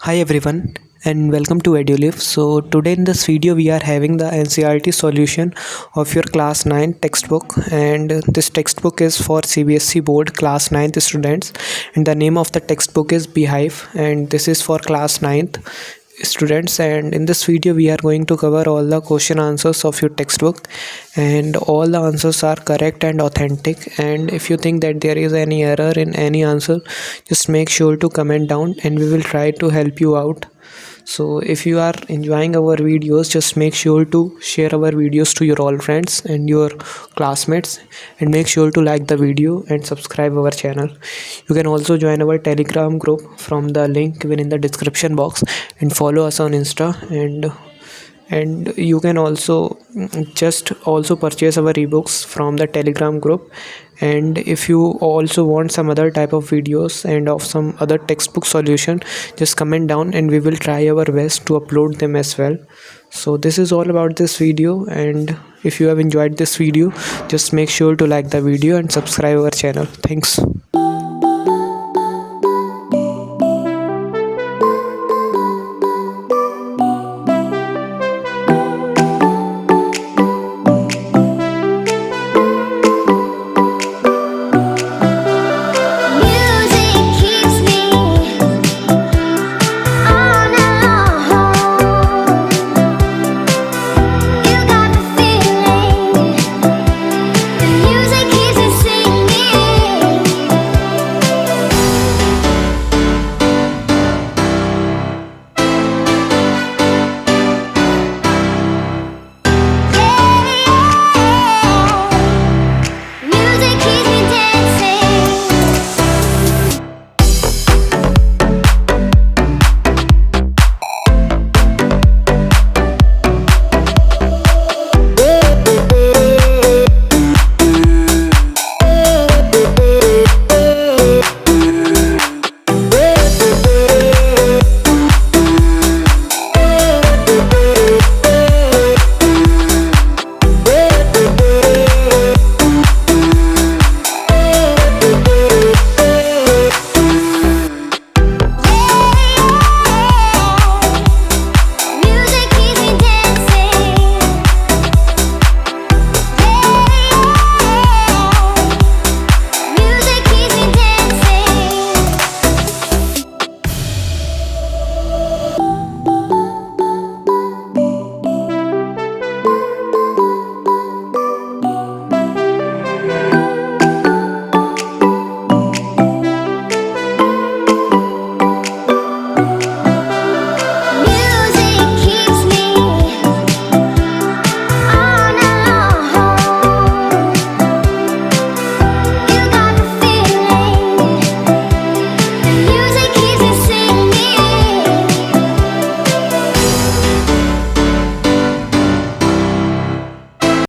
Hi everyone and welcome to EduLive. So today in this video we are having the NCERT solution of your class 9 textbook, and this textbook is for CBSE board class 9th students, and the name of the textbook is Beehive, and this is for class 9th students. And in this video we are going to cover all the question answers of your textbook, and all the answers are correct and authentic. And if you think that there is any error in any answer, just make sure to comment down and we will try to help you out. So if you are enjoying our videos, just make sure to share our videos to your all friends and your classmates, and make sure to like the video and subscribe our channel. You can also join our Telegram group from the link given in the description box, and follow us on Insta, and you can also just also purchase our ebooks from the Telegram group. And if you also want some other type of videos and of some other textbook solution, just comment down and we will try our best to upload them as well. So this is all about this video, and if you have enjoyed this video, just make sure to like the video and subscribe our channel. Thanks.